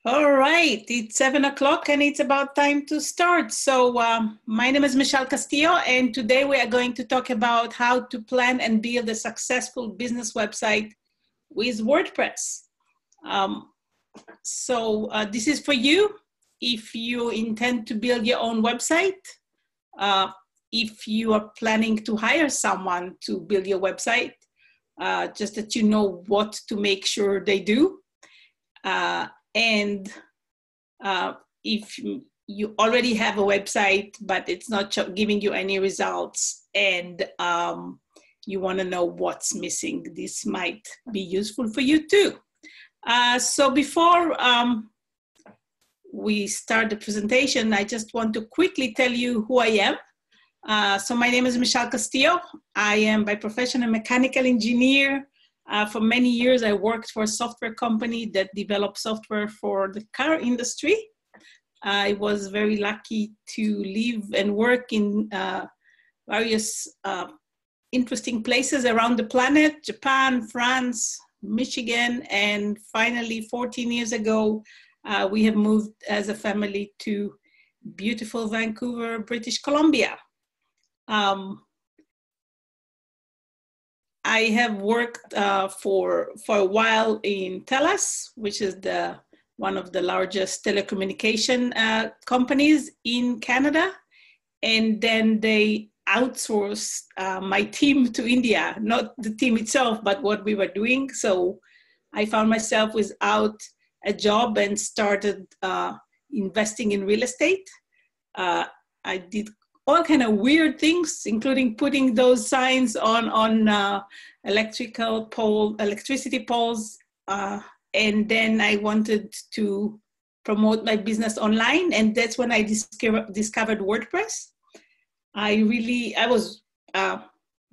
All right, it's 7 o'clock and it's about time to start. So my name is Michelle Castillo, and today we are going to talk about how to plan and build a successful business website with WordPress. This is for you if you intend to build your own website, if you are planning to hire someone to build your website, just that you know what to make sure they do. And if you already have a website, but it's not giving you any results, and you want to know what's missing, this might be useful for you too. So before we start the presentation, I just want to quickly tell you who I am. So my name is Michelle Castillo. I am by profession a mechanical engineer. For many years, I worked for a software company that developed software for the car industry. I was very lucky to live and work in various interesting places around the planet: Japan, France, Michigan, and finally 14 years ago, we have moved as a family to beautiful Vancouver, British Columbia. I have worked for a while in TELUS, which is one of the largest telecommunication companies in Canada. And then they outsourced my team to India, not the team itself, but what we were doing. So I found myself without a job and started investing in real estate. I did all kind of weird things, including putting those signs on electricity poles. And then I wanted to promote my business online. And that's when I discovered WordPress.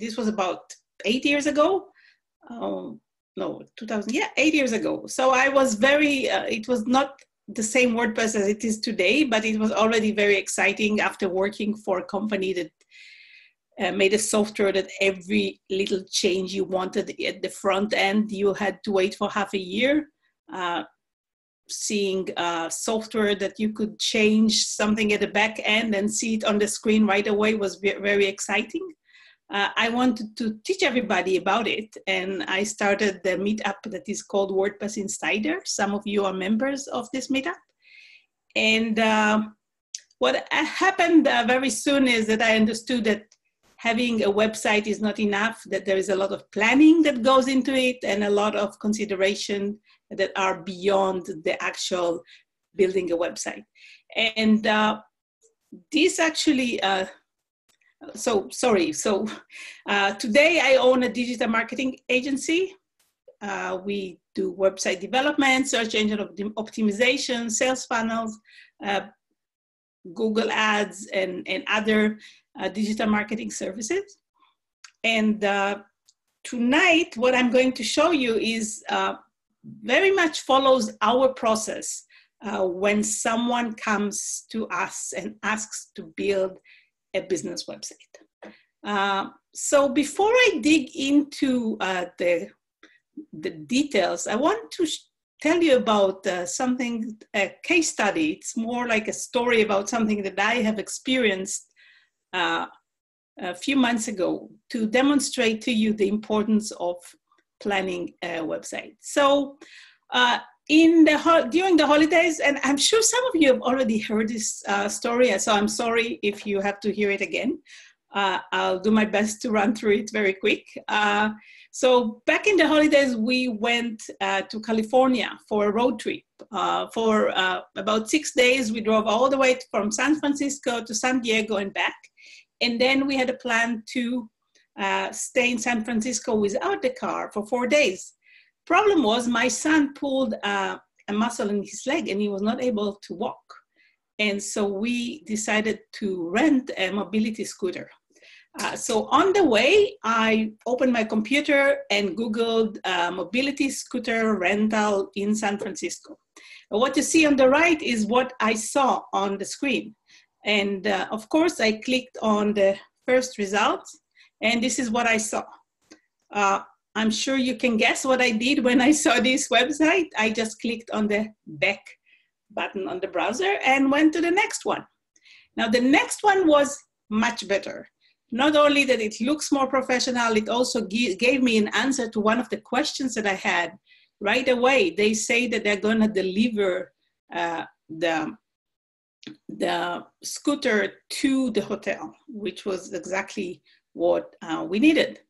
This was about 8 years ago. 8 years ago. So I was it was not the same WordPress as it is today, but it was already very exciting after working for a company that made a software that every little change you wanted at the front end, you had to wait for half a year. Seeing software that you could change something at the back end and see it on the screen right away was very exciting. I wanted to teach everybody about it, and I started the meetup that is called WordPress Insider. Some of you are members of this meetup. And what happened very soon is that I understood that having a website is not enough, that there is a lot of planning that goes into it and a lot of consideration that are beyond the actual building a website. And this actually, today I own a digital marketing agency. We do website development, search engine optimization, sales funnels, Google Ads, and other digital marketing services. And tonight, what I'm going to show you is very much follows our process when someone comes to us and asks to build a business website. So before I dig into the details, I want to tell you about a case study. It's more like a story about something that I have experienced a few months ago to demonstrate to you the importance of planning a website. So during the holidays, and I'm sure some of you have already heard this story, so I'm sorry if you have to hear it again. I'll do my best to run through it very quick. So back in the holidays, we went to California for a road trip. For about 6 days, we drove all the way from San Francisco to San Diego and back. And then we had a plan to stay in San Francisco without the car for 4 days. Problem was, my son pulled a muscle in his leg and he was not able to walk. And so we decided to rent a mobility scooter. So on the way, I opened my computer and Googled mobility scooter rental in San Francisco. What you see on the right is what I saw on the screen. And of course, I clicked on the first result, and this is what I saw. I'm sure you can guess what I did when I saw this website. I just clicked on the back button on the browser and went to the next one. Now, the next one was much better. Not only that it looks more professional, it also gave me an answer to one of the questions that I had right away. They say that they're going to deliver the scooter to the hotel, which was exactly what we needed.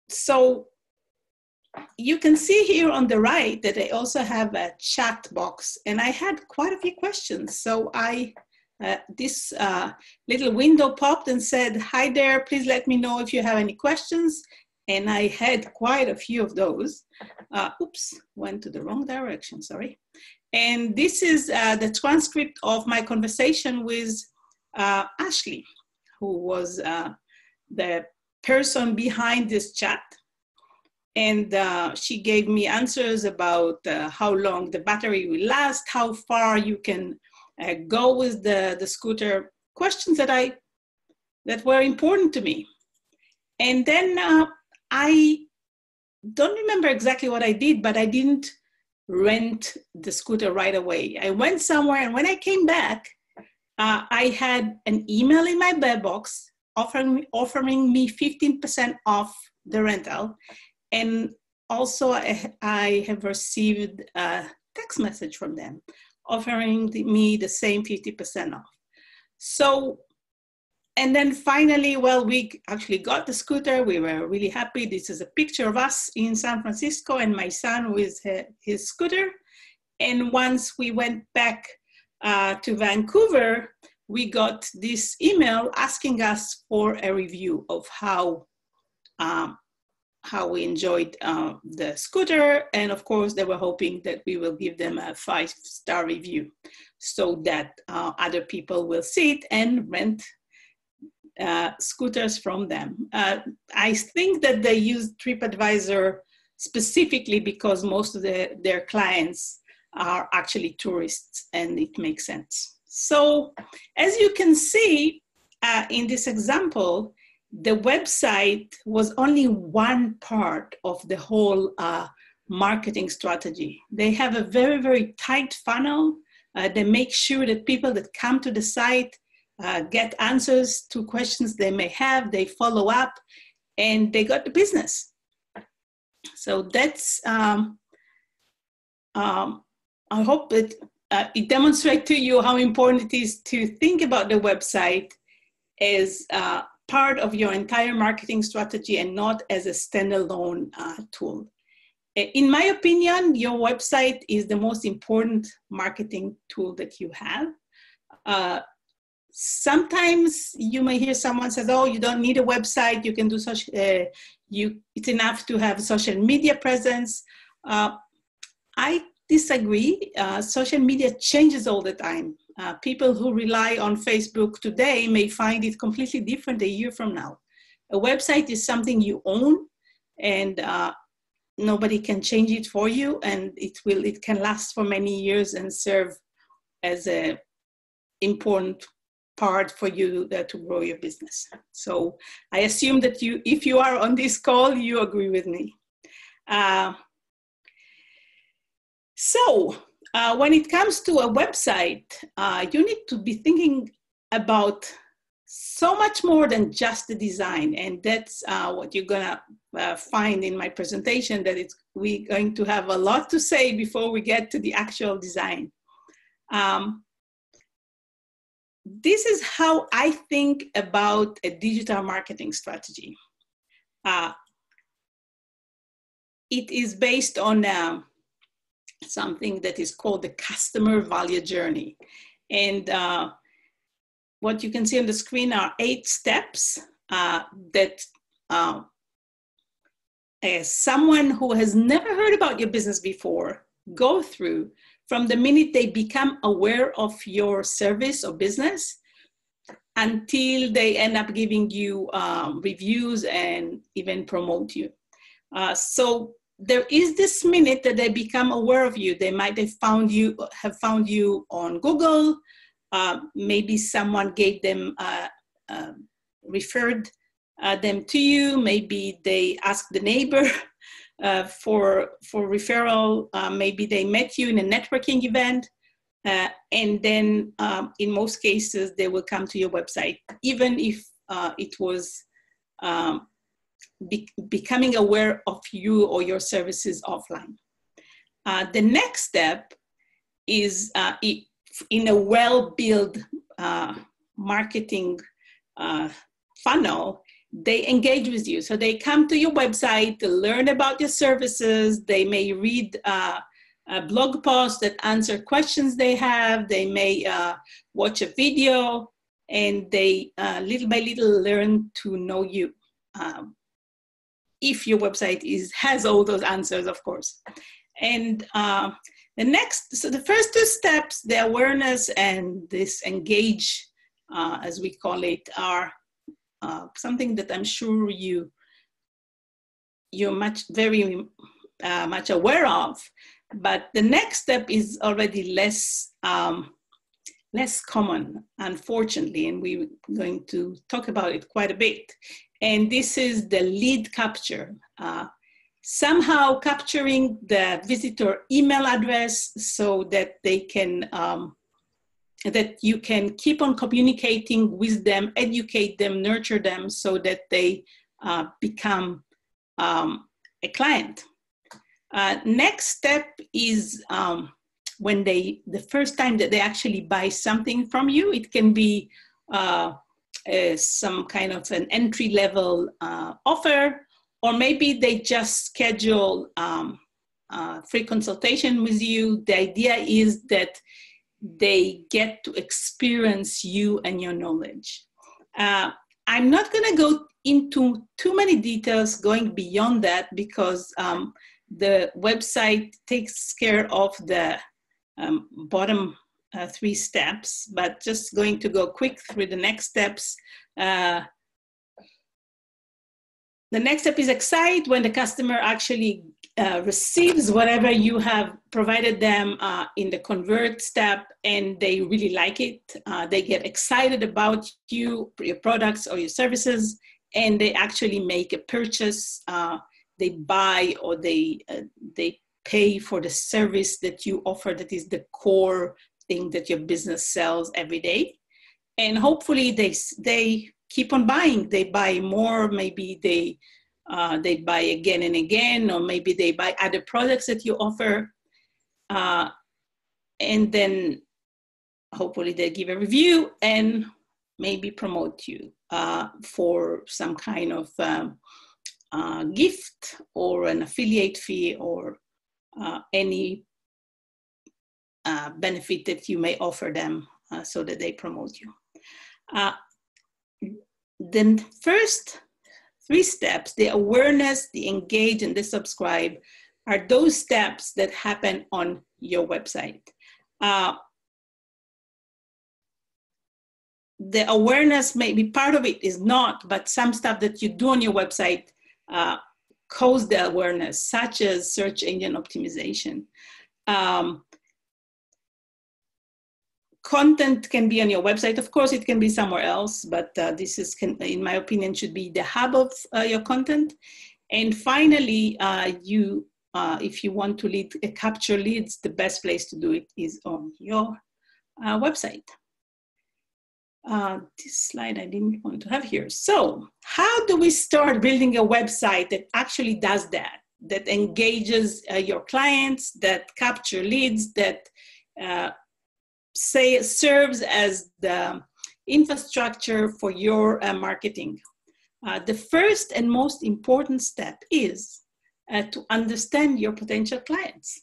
So you can see here on the right that I also have a chat box, and I had quite a few questions. So this little window popped and said, "Hi there, please let me know if you have any questions." And I had quite a few of those. Oops, went to the wrong direction, sorry. And this is the transcript of my conversation with Ashley, who was the person behind this chat. And she gave me answers about how long the battery will last, how far you can go with the scooter, questions that were important to me. And then I don't remember exactly what I did, but I didn't rent the scooter right away. I went somewhere, and when I came back, I had an email in my mailbox offering me 15% off the rental. And also I have received a text message from them offering me the same 50% off. So, and then finally, well, we actually got the scooter. We were really happy. This is a picture of us in San Francisco and my son with his scooter. And once we went back to Vancouver, we got this email asking us for a review of how we enjoyed the scooter. And of course, they were hoping that we will give them a 5-star review so that other people will see it and rent scooters from them. I think that they use TripAdvisor specifically because most of their clients are actually tourists, and it makes sense. So as you can see in this example, the website was only one part of the whole marketing strategy. They have a very, very tight funnel. They make sure that people that come to the site get answers to questions they may have, they follow up, and they got the business. So that's, I hope that it demonstrates to you how important it is to think about the website as part of your entire marketing strategy and not as a standalone tool. In my opinion, your website is the most important marketing tool that you have. Sometimes you may hear someone says, "Oh, you don't need a website. You can do such. It's enough to have social media presence." I disagree. Social media changes all the time. People who rely on Facebook today may find it completely different a year from now. A website is something you own, and nobody can change it for you, and it can last for many years and serve as an important part for you to grow your business. So I assume that if you are on this call, you agree with me. When it comes to a website, you need to be thinking about so much more than just the design. And that's what you're gonna find in my presentation, that we're going to have a lot to say before we get to the actual design. This is how I think about a digital marketing strategy. It is based on something that is called the customer value journey. And what you can see on the screen are 8 steps that someone who has never heard about your business before go through from the minute they become aware of your service or business until they end up giving you reviews and even promote you. So there is this minute that they become aware of you. They might have found you on Google. Maybe someone gave them, referred them to you. Maybe they asked the neighbor for referral. Maybe they met you in a networking event, and then in most cases, they will come to your website, even if it was becoming aware of you or your services offline. The next step is in a well-built marketing funnel, they engage with you. So they come to your website to learn about your services. They may read a blog post that answer questions they have. They may watch a video, and they little by little learn to know you. If your website has all those answers, of course. And the first two steps, the awareness and this engage, as we call it, are something that I'm sure you're very much aware of. But the next step is already less common, unfortunately, and we're going to talk about it quite a bit. And this is the lead capture. Somehow capturing the visitor email address so that they can, that you can keep on communicating with them, educate them, nurture them so that they become a client. Next step is when the first time that they actually buy something from you. It can be some kind of an entry-level offer, or maybe they just schedule free consultation with you. The idea is that they get to experience you and your knowledge. I'm not going to go into too many details going beyond that, because the website takes care of the bottom 3 steps, but just going to go quick through the next steps. The next step is excite, when the customer actually receives whatever you have provided them in the convert step, and they really like it. They get excited about you, your products or your services, and they actually make a purchase. They buy, or they pay for the service that you offer, that is the core thing that your business sells every day. And hopefully they keep on buying. They buy more. Maybe they buy again and again, or maybe they buy other products that you offer. And then hopefully they give a review and maybe promote you for some kind of gift or an affiliate fee, or any benefit that you may offer them so that they promote you. The first 3 steps, the awareness, the engage, and the subscribe, are those steps that happen on your website. The awareness, maybe part of it is not, but some stuff that you do on your website cause the awareness, such as search engine optimization. Content can be on your website. Of course, it can be somewhere else, but this is, in my opinion, should be the hub of your content. And finally, if you want to capture leads, the best place to do it is on your website. This slide I didn't want to have here. So how do we start building a website that actually does that, that engages your clients, that capture leads, that serves as the infrastructure for your marketing? The first and most important step is to understand your potential clients.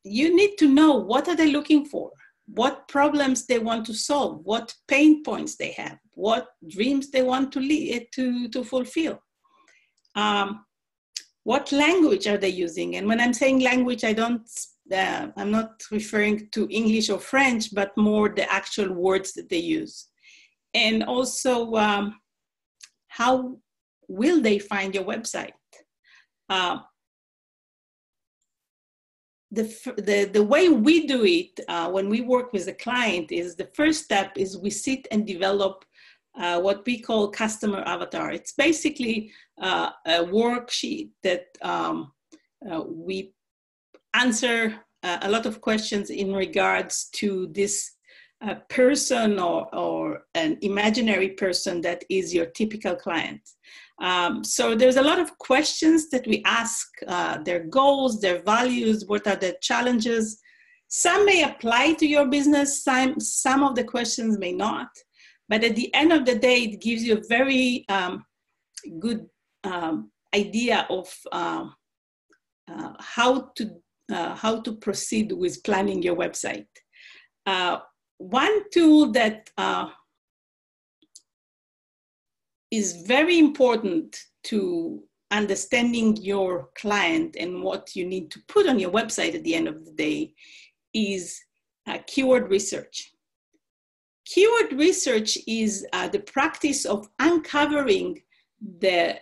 You need to know, what are they looking for? What problems they want to solve? What pain points they have? What dreams they want to fulfill? What language are they using? And when I'm saying language, I'm not referring to English or French, but more the actual words that they use. And also, how will they find your website? The way we do it when we work with a client is, the first step is we sit and develop what we call customer avatar. It's basically a worksheet that we answer a lot of questions in regards to this person or an imaginary person that is your typical client. So there's a lot of questions that we ask, their goals, their values, what are the challenges. Some may apply to your business, some of the questions may not. But at the end of the day, it gives you a very good idea of how to proceed with planning your website. One tool that is very important to understanding your client and what you need to put on your website at the end of the day is keyword research. Keyword research is the practice of uncovering the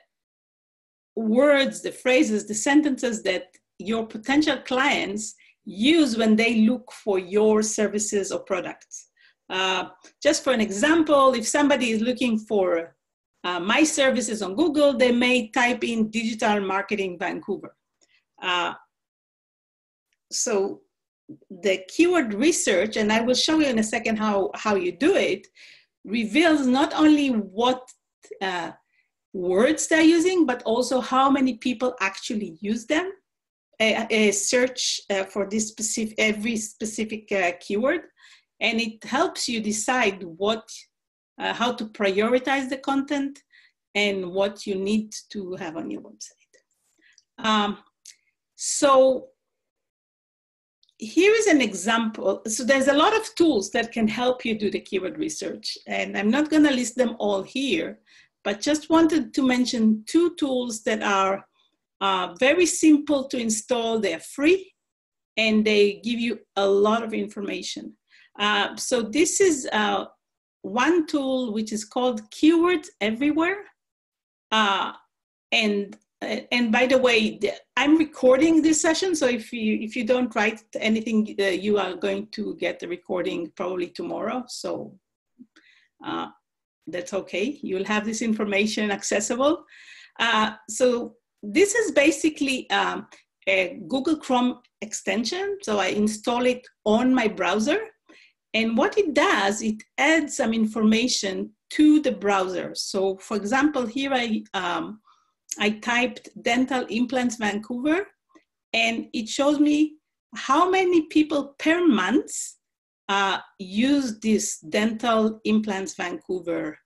words, the phrases, the sentences that your potential clients use when they look for your services or products. Just for an example, if somebody is looking for my services on Google, they may type in digital marketing Vancouver. So the keyword research, and I will show you in a second how you do it, reveals not only what words they're using, but also how many people actually use them. A search for this every specific keyword, and it helps you decide how to prioritize the content and what you need to have on your website. So here is an example. So there's a lot of tools that can help you do the keyword research, and I'm not going to list them all here, but just wanted to mention two tools that are very simple to install. They're free and they give you a lot of information. So this is one tool which is called Keywords Everywhere. And by the way, I'm recording this session, so if you don't write anything, you are going to get the recording probably tomorrow. So that's okay. You'll have this information accessible. So this is basically a Google Chrome extension. So I install it on my browser. And what it does, it adds some information to the browser. So for example, here I typed dental implants Vancouver, and it shows me how many people per month use this dental implants Vancouver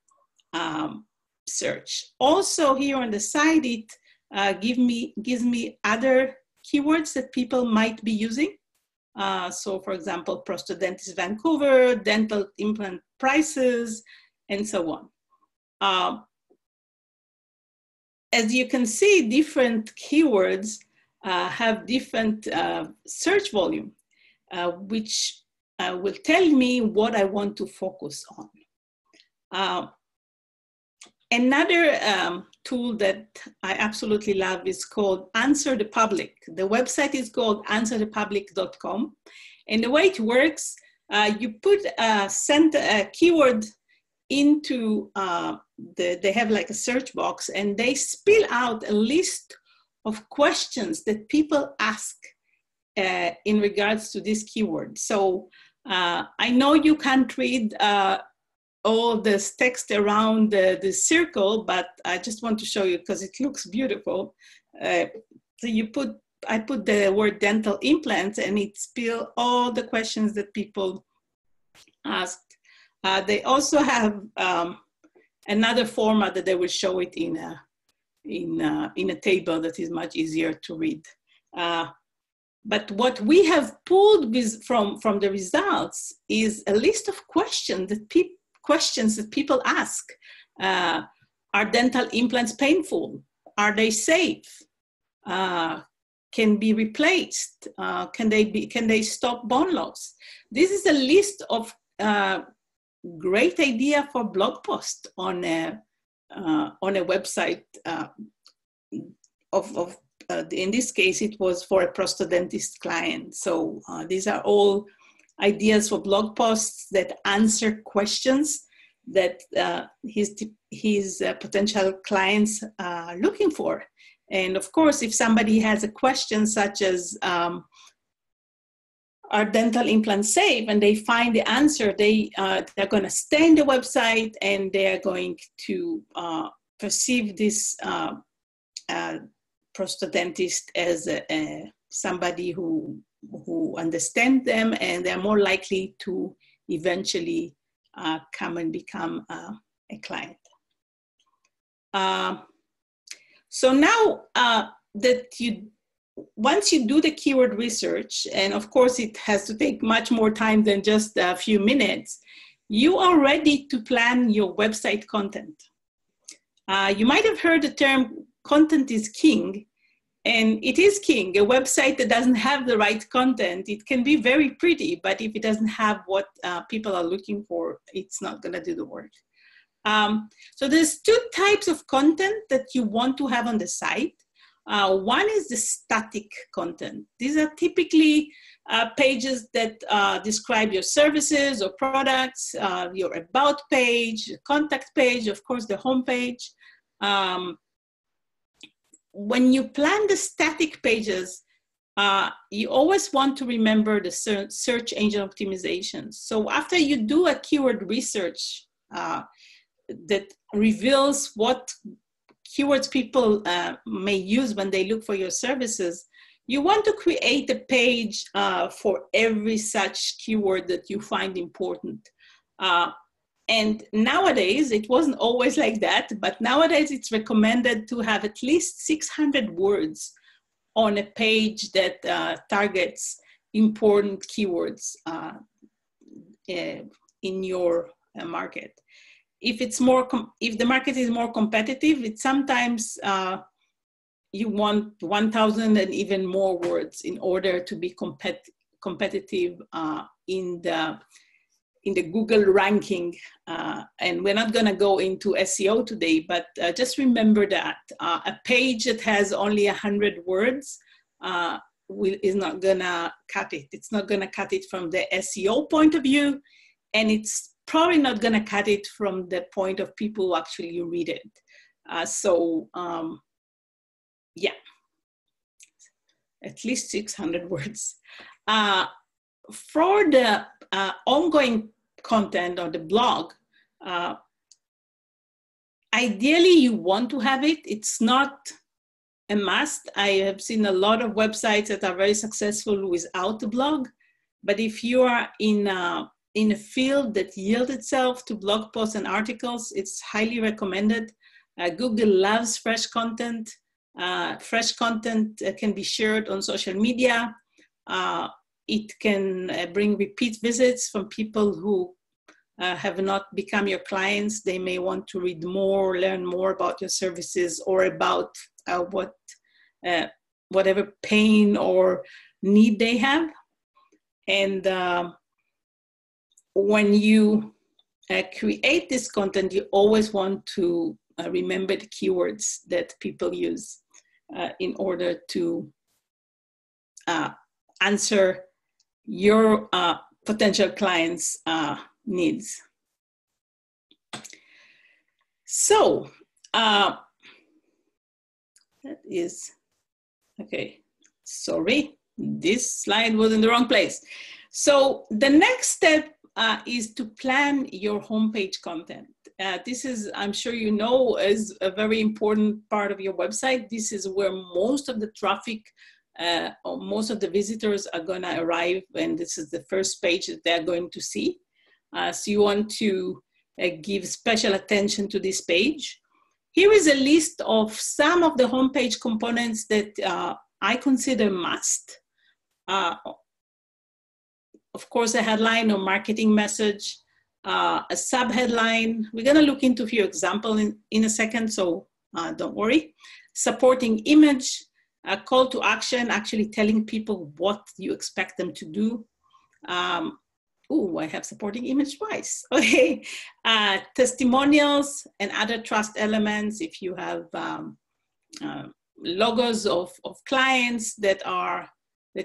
search. Also here on the side, it gives me other keywords that people might be using. So for example, prosthodontist Vancouver, dental implant prices, and so on. As you can see, different keywords have different search volume, which will tell me what I want to focus on. Another tool that I absolutely love is called Answer the Public. The website is called answerthepublic.com. And the way it works, you put send a keyword into they have like a search box, and they spill out a list of questions that people ask in regards to this keyword. So I know you can't read all this text around the circle, but I just want to show you because it looks beautiful. So I put the word dental implants, and it spills all the questions that people asked. They also have another format that they will show it in a table that is much easier to read. But what we have pulled from the results is a list of questions that people ask. Are dental implants painful? Are they safe? Can be replaced? Can they stop bone loss? This is a list of great idea for blog post on a website in this case, it was for a prosthodontist client. So these are all ideas for blog posts that answer questions that his potential clients are looking for. And of course, if somebody has a question such as, are dental implants safe, and they find the answer, they're going to stay in the website, and they're going to perceive this prosthodontist as somebody who understands them, and they're more likely to eventually come and become a client. So now once you do the keyword research, and of course it has to take much more time than just a few minutes, you are ready to plan your website content. You might have heard the term content is king, and it is king. A website that doesn't have the right content, it can be very pretty, but if it doesn't have what people are looking for, it's not gonna do the work. So there's two types of content that you want to have on the site. One is the static content. These are typically pages that describe your services or products, your about page, contact page, of course, the home page. When you plan the static pages, you always want to remember the search engine optimization. So after you do a keyword research that reveals what keywords people may use when they look for your services, you want to create a page for every such keyword that you find important. And nowadays, it wasn't always like that, but nowadays it's recommended to have at least 600 words on a page that targets important keywords in your market. If the market is more competitive, it's sometimes you want 1,000 and even more words in order to be competitive in the Google ranking. And we're not gonna go into SEO today, but just remember that a page that has only 100 words is not gonna cut it. It's not gonna cut it from the SEO point of view, and it's probably not going to cut it from the point of people who actually read it. Yeah, at least 600 words. For the ongoing content or the blog, ideally you want to have it. It's not a must. I have seen a lot of websites that are very successful without the blog, but if you are in a field that yields itself to blog posts and articles, it's highly recommended. Google loves fresh content. Fresh content can be shared on social media. It can bring repeat visits from people who have not become your clients. They may want to read more, learn more about your services, or about whatever pain or need they have. And when you create this content, you always want to remember the keywords that people use in order to answer your potential clients' needs. So that is, okay, sorry, this slide was in the wrong place. So the next step is to plan your homepage content. This is, I'm sure you know, is a very important part of your website. This is where most of the traffic or most of the visitors are going to arrive, and this is the first page that they're going to see. So you want to give special attention to this page. Here is a list of some of the homepage components that I consider must. Of course, a headline or marketing message, a subheadline. We're going to look into a few examples in a second, so don't worry. Supporting image, a call to action, actually telling people what you expect them to do. Oh, I have supporting image twice. Okay. Testimonials and other trust elements. If you have logos of clients that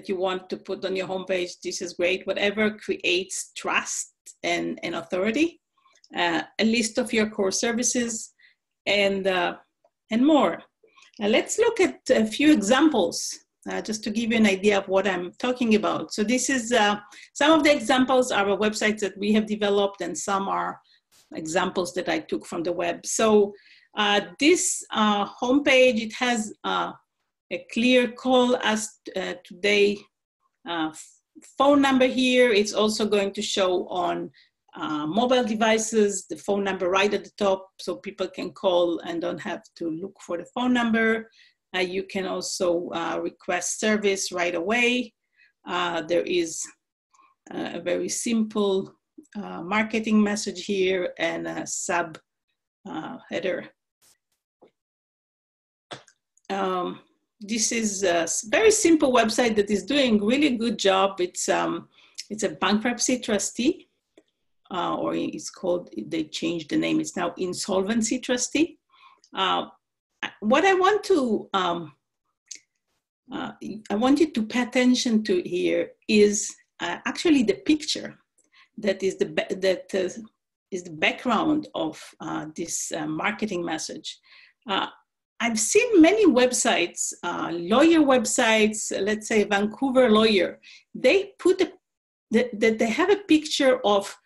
you want to put on your homepage, this is great. Whatever creates trust and authority. a list of your core services, and more. Let's look at a few examples just to give you an idea of what I'm talking about. So this is, some of the examples are websites that we have developed, and some are examples that I took from the web. So this homepage, it has a clear call as today phone number here. It's also going to show on mobile devices, the phone number right at the top, so people can call and don't have to look for the phone number. You can also request service right away. There is a very simple marketing message here and a sub header. This is a very simple website that is doing really good job. It's a bankruptcy trustee, or it's called, they changed the name, it's now insolvency trustee. What I want to, I want you to pay attention to here is actually the picture that is the background of this marketing message. I've seen many websites, lawyer websites, let's say Vancouver lawyer, they put they have a picture of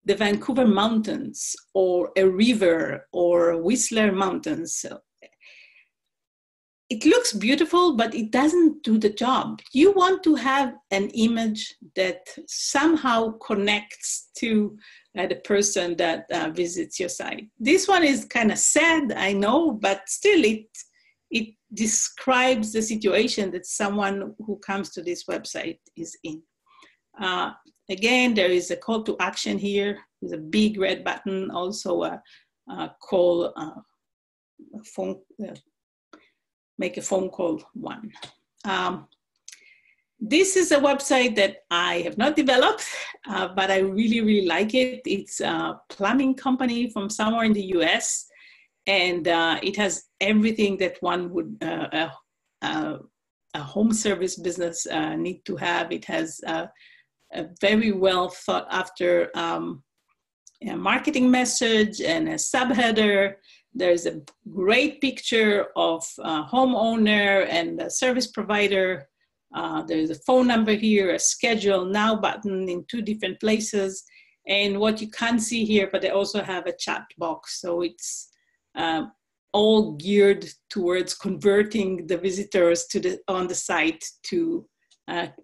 the Vancouver mountains or a river or Whistler mountains. So it looks beautiful, but it doesn't do the job. You want to have an image that somehow connects to the person that visits your site. This one is kind of sad, I know, but still it describes the situation that someone who comes to this website is in. Again, there is a call to action here with a big red button, also a call, a phone, make a phone call one. This is a website that I have not developed, but I really, really like it. It's a plumbing company from somewhere in the US, and it has everything that one would, a home service business need to have. It has a very well thought after marketing message and a subheader. There's a great picture of a homeowner and a service provider. There's a phone number here, a schedule now button in 2 different places. And what you can't see here, but they also have a chat box. So it's all geared towards converting the visitors to on the site to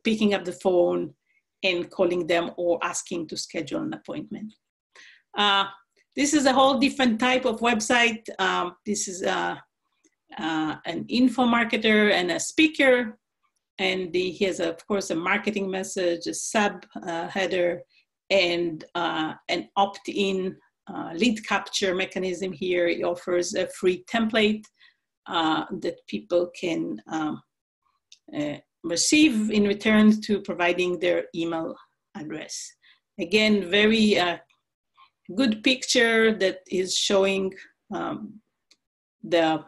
picking up the phone and calling them or asking to schedule an appointment. This is a whole different type of website. This is an info marketer and a speaker. And he has, of course, a marketing message, a sub header, and an opt-in lead capture mechanism here. It offers a free template that people can receive in return to providing their email address. Again, very good picture that is showing the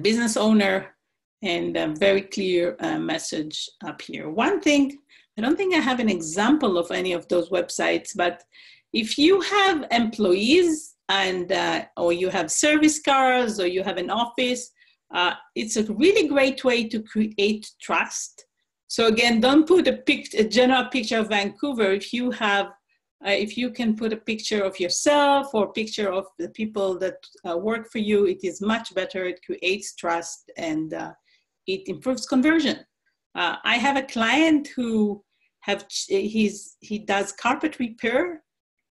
business owner, and a very clear message up here. One thing, I don't think I have an example of any of those websites, but if you have employees and or you have service cars or you have an office, it's a really great way to create trust. So again, don't put a general picture of Vancouver. If you have, if you can put a picture of yourself or a picture of the people that work for you, it is much better. It creates trust and it improves conversion. I have a client who he does carpet repair,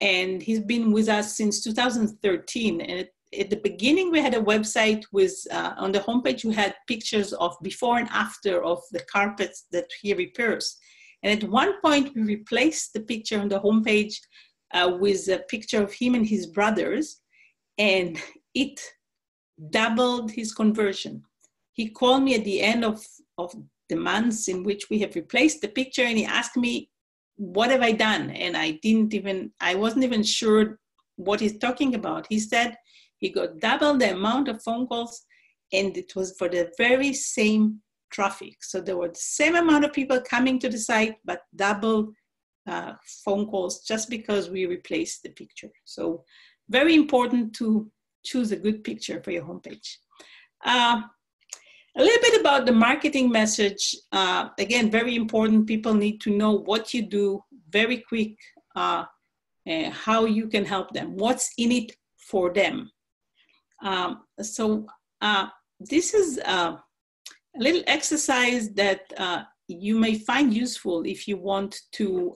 and he's been with us since 2013. And at the beginning, we had a website with, on the homepage, we had pictures of before and after of the carpets that he repairs. And at one point, we replaced the picture on the homepage with a picture of him and his brothers, and it doubled his conversion. He called me at the end of the months in which we have replaced the picture, and he asked me, what have I done? And I wasn't even sure what he's talking about. He said he got double the amount of phone calls, and it was for the very same traffic. So there were the same amount of people coming to the site, but double phone calls just because we replaced the picture. So very important to choose a good picture for your homepage. A little bit about the marketing message. Again, very important. People need to know what you do, very quick, how you can help them, what's in it for them. This is a little exercise that you may find useful if you want to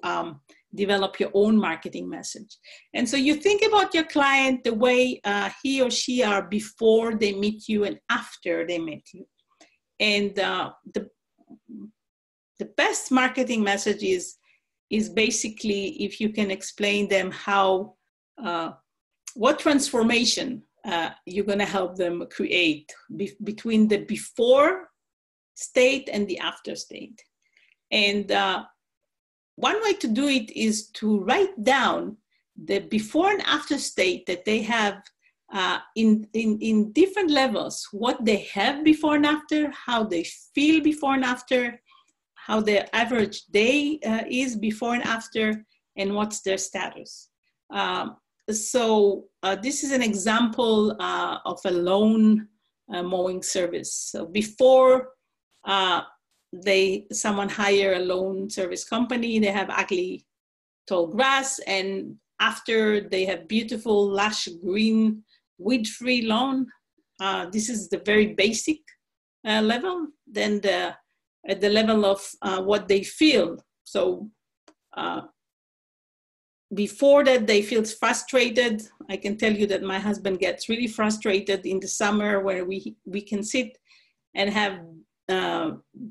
develop your own marketing message. And so you think about your client the way he or she are before they meet you and after they meet you. And the best marketing message is basically if you can explain them how, what transformation you're going to help them create between the before state and the after state. And one way to do it is to write down the before and after state that they have in different levels, what they have before and after, how they feel before and after, how their average day is before and after, and what's their status. This is an example of a lawn mowing service. So before someone hire a lawn service company, they have ugly tall grass, and after they have beautiful lush green weed-free lawn. This is the very basic level. Then at the level of what they feel. So before that, they feel frustrated. I can tell you that my husband gets really frustrated in the summer where we can sit and have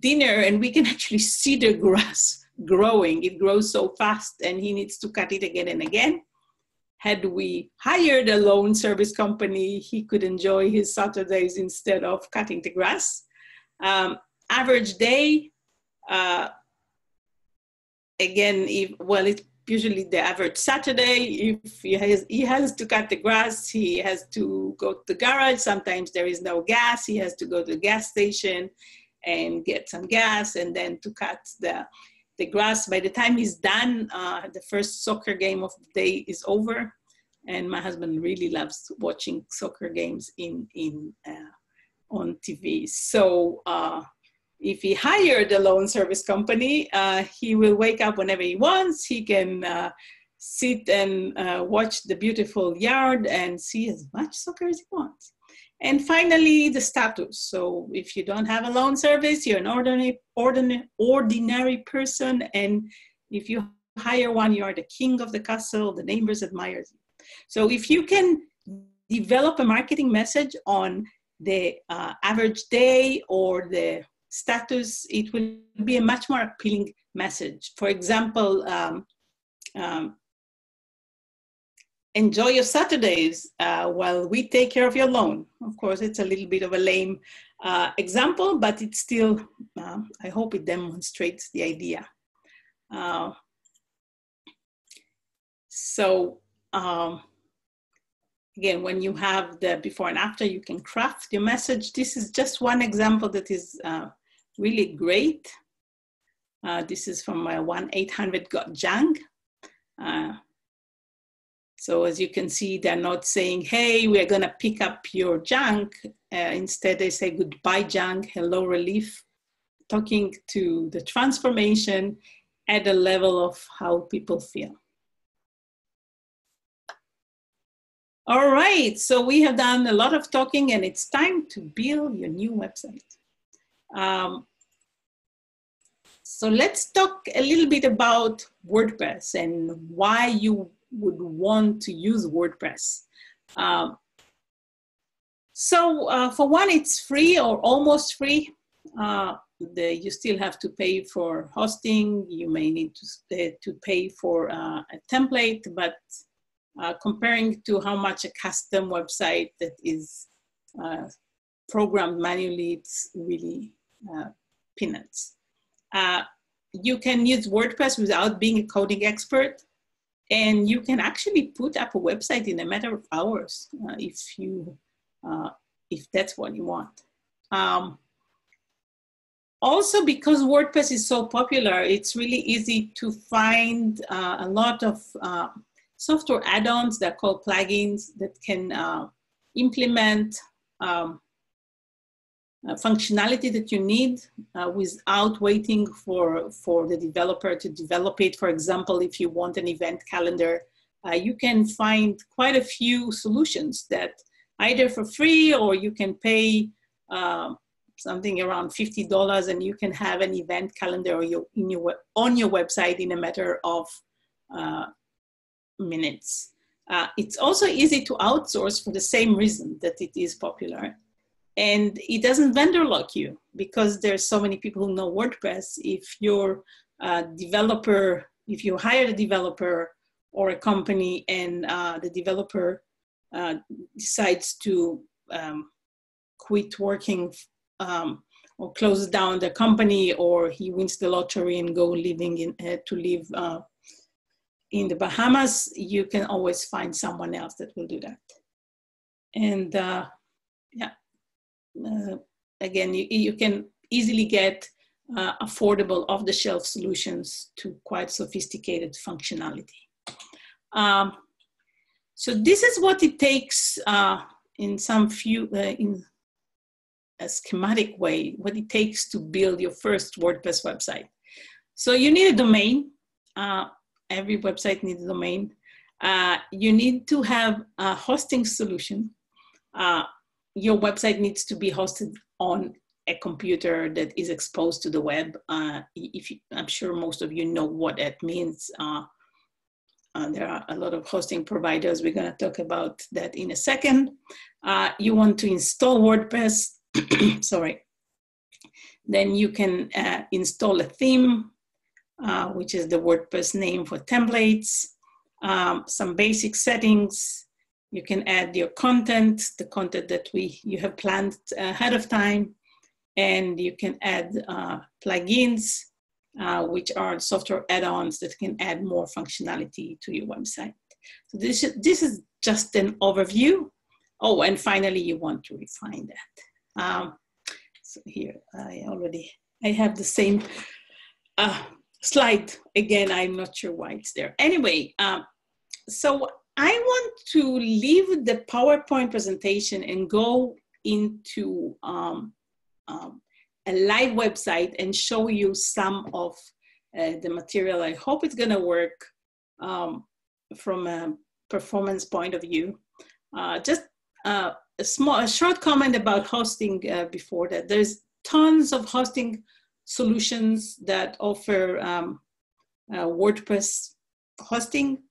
dinner and we can actually see the grass growing. It grows so fast and he needs to cut it again and again. Had we hired a lawn service company, he could enjoy his Saturdays instead of cutting the grass. Average day, again, it's usually the average Saturday. If he has to cut the grass, he has to go to the garage. Sometimes there is no gas. He has to go to the gas station and get some gas and then to cut the grass. By the time he's done, the first soccer game of the day is over. And my husband really loves watching soccer games on TV. So if he hired a loan service company, he will wake up whenever he wants. He can sit and watch the beautiful yard and see as much soccer as he wants. And finally, the status. So if you don't have a loan service, you're an ordinary person. And if you hire one, you are the king of the castle. The neighbors admire you. So if you can develop a marketing message on the average day or the status, it will be a much more appealing message. For example, enjoy your Saturdays while we take care of your loan. Of course, it's a little bit of a lame example, but it's still, I hope it demonstrates the idea. Again, when you have the before and after, you can craft your message. This is just one example that is really great. This is from my 1-800-GOT-JUNK. So as you can see, they're not saying, hey, we're gonna pick up your junk. Instead, they say goodbye junk, hello relief, talking to the transformation at the level of how people feel. All right, so we have done a lot of talking and it's time to build your new website. So let's talk a little bit about WordPress and why you would want to use WordPress. For one, it's free or almost free. You still have to pay for hosting. You may need to pay for a template, but comparing to how much a custom website that is programmed manually, it's really peanuts. You can use WordPress without being a coding expert, and you can actually put up a website in a matter of hours if that's what you want. Also, because WordPress is so popular, it's really easy to find a lot of software add-ons that are called plugins that can implement functionality that you need without waiting for the developer to develop it. For example, if you want an event calendar, you can find quite a few solutions that either for free or you can pay something around $50 and you can have an event calendar on your website in a matter of minutes. It's also easy to outsource for the same reason that it is popular. And it doesn't vendor lock you because there's so many people who know WordPress. If you're a developer, if you hire a developer or a company and the developer decides to quit working or close down the company, or he wins the lottery and go living to live in the Bahamas, you can always find someone else that will do that. And yeah. Again, you can easily get affordable off-the-shelf solutions to quite sophisticated functionality. So this is what it takes in a schematic way, what it takes to build your first WordPress website. So you need a domain. Every website needs a domain. You need to have a hosting solution. Your website needs to be hosted on a computer that is exposed to the web. I'm sure most of you know what that means. There are a lot of hosting providers. We're going to talk about that in a second. You want to install WordPress. Sorry. Then you can install a theme, which is the WordPress name for templates, some basic settings. You can add your content, the content that you have planned ahead of time, and you can add plugins, which are software add-ons that can add more functionality to your website. So this is just an overview. Oh, and finally, you want to refine that. So here, I have the same slide. Again, I'm not sure why it's there. Anyway, so I want to leave the PowerPoint presentation and go into a live website and show you some of the material. I hope it's going to work from a performance point of view. Just a short comment about hosting before that. There's tons of hosting solutions that offer WordPress hosting.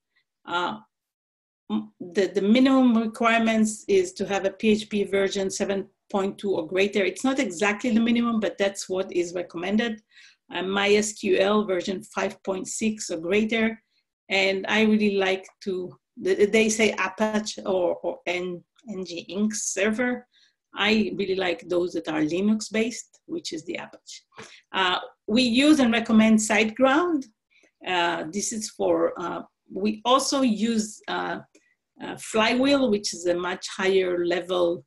The minimum requirements is to have a PHP version 7.2 or greater. It's not exactly the minimum, but that's what is recommended. MySQL version 5.6 or greater. And I really like they say Apache or Nginx server. I really like those that are Linux based, which is the Apache. We use and recommend SiteGround. This is for, we also use Flywheel, which is a much higher level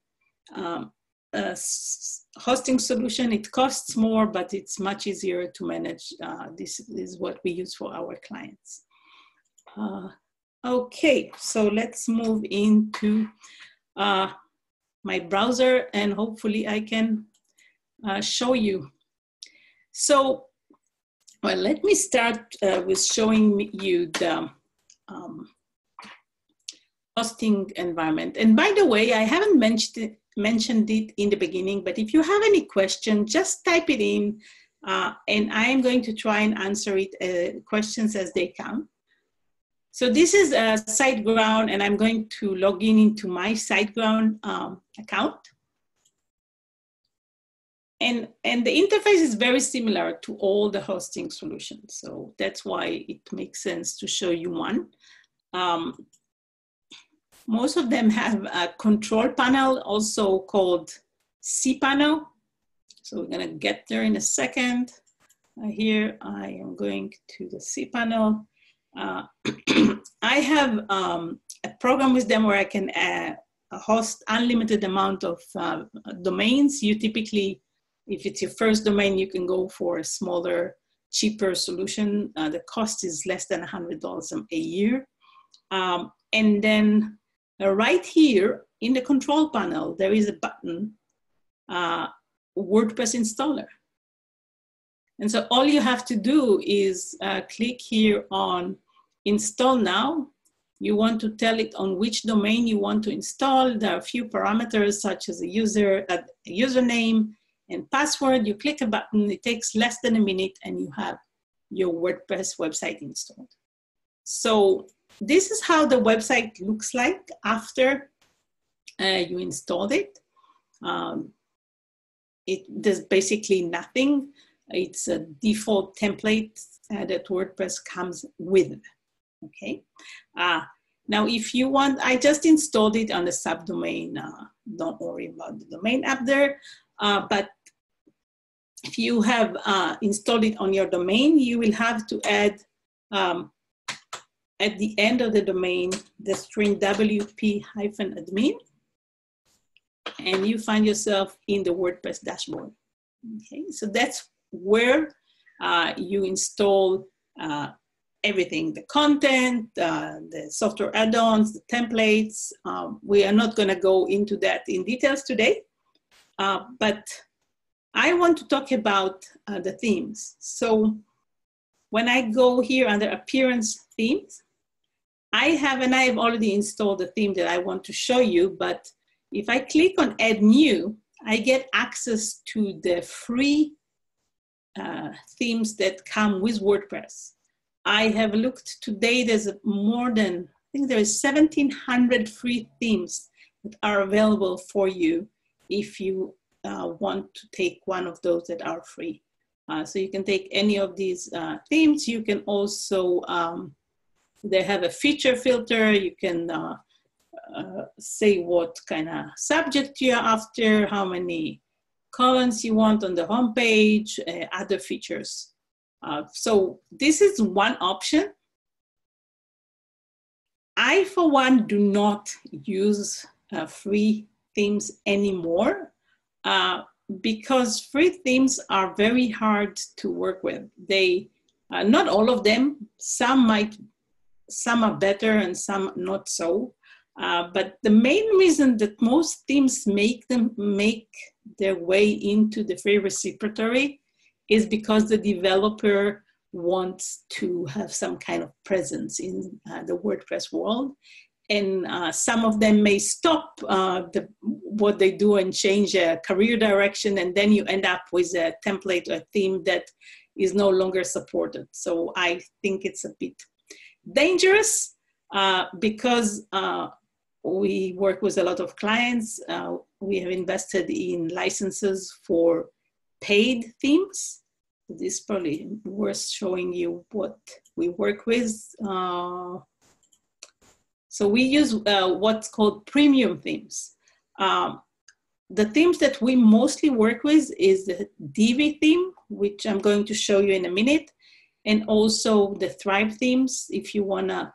hosting solution. It costs more, but it's much easier to manage. This is what we use for our clients. Okay, so let's move into my browser and hopefully I can show you. So, well, let me start with showing you the hosting environment. And by the way, I haven't mentioned it in the beginning, but if you have any question, just type it in and I am going to try and answer it, questions as they come. So this is SiteGround and I'm going to log in into my SiteGround account. And the interface is very similar to all the hosting solutions. So that's why it makes sense to show you one. Most of them have a control panel, also called cPanel. So we're gonna get there in a second. Here I am going to the cPanel. I have a program with them where I can host unlimited amount of domains. You typically If it's your first domain, you can go for a smaller, cheaper solution. The cost is less than $100 a year. And then right here in the control panel, there is a button, WordPress installer. And so all you have to do is click here on install now. You want to tell it on which domain you want to install. There are a few parameters such as a username and password. You click a button, it takes less than a minute, and you have your WordPress website installed. So this is how the website looks like after you installed it. There's basically nothing. It's a default template that WordPress comes with, okay? Now, if you want, I just installed it on the subdomain. Don't worry about the domain up there. But if you have installed it on your domain, you will have to add, at the end of the domain, the string wp-admin, and you find yourself in the WordPress dashboard. Okay, so that's where you install everything, the content, the software add-ons, the templates. We are not going to go into that in details today, but I want to talk about the themes. So when I go here under Appearance Themes, I have already installed the theme that I want to show you, but if I click on Add New, I get access to the free themes that come with WordPress. I have looked today, there's more than, I think there is 1,700 free themes that are available for you if you want to take one of those that are free. So you can take any of these themes. You can also, they have a feature filter. You can say what kind of subject you're after, how many columns you want on the homepage, other features. So this is one option. I, for one, do not use free themes anymore because free themes are very hard to work with. They, not all of them, some are better and some not so. But the main reason that most themes make their way into the free repository is because the developer wants to have some kind of presence in the WordPress world. And some of them may stop what they do and change a career direction, and then you end up with a template or a theme that is no longer supported. So I think it's a bit dangerous because we work with a lot of clients. We have invested in licenses for paid themes. This is probably worth showing you what we work with. So we use what's called premium themes. The themes that we mostly work with is the Divi theme, which I'm going to show you in a minute, and also the Thrive themes. If you wanna,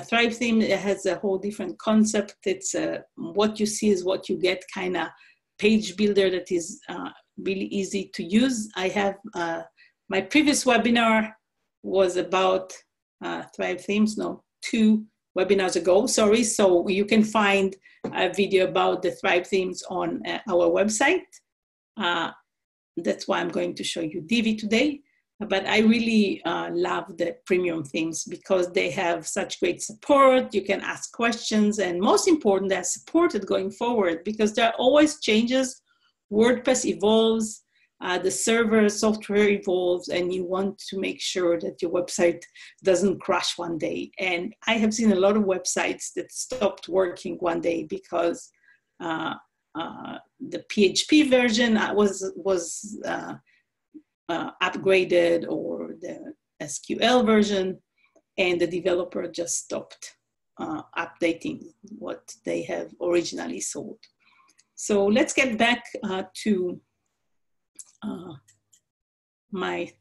Thrive theme, it has a whole different concept. It's what you see is what you get kind of page builder that is really easy to use. I have, my previous webinar was about Thrive themes, no, 2 webinars ago, sorry. So you can find a video about the Thrive themes on our website. That's why I'm going to show you Divi today. But I really love the premium themes because they have such great support. You can ask questions, and most important, they're supported going forward because there are always changes. WordPress evolves, the server software evolves, and you want to make sure that your website doesn't crash one day. And I have seen a lot of websites that stopped working one day because the PHP version was upgraded, or the SQL version, and the developer just stopped updating what they have originally sold. So let's get back to my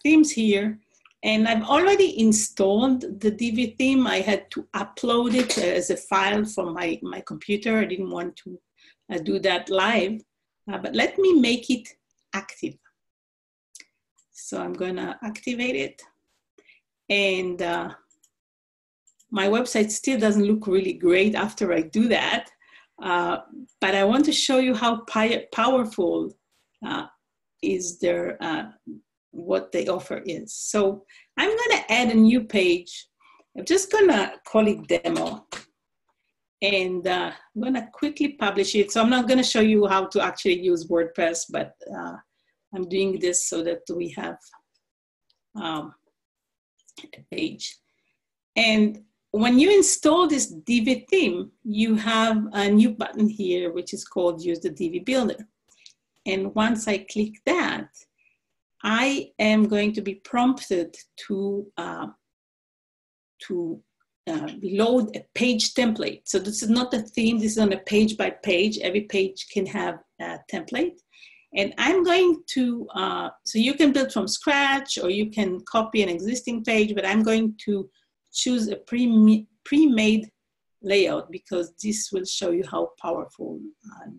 themes here. And I've already installed the Divi theme. I had to upload it as a file from my computer. I didn't want to do that live, but let me make it active. So I'm gonna activate it. And my website still doesn't look really great after I do that. But I want to show you how powerful is their, what they offer is. So I'm gonna add a new page. I'm just gonna call it demo. And I'm gonna quickly publish it. So I'm not gonna show you how to actually use WordPress, but I'm doing this so that we have a page. And when you install this Divi theme, you have a new button here, which is called Use the Divi Builder. And once I click that, I am going to be prompted to load a page template. So this is not a theme, this is on a page by page. Every page can have a template. And I'm going to, so you can build from scratch or you can copy an existing page, but I'm going to choose a pre-made layout because this will show you how powerful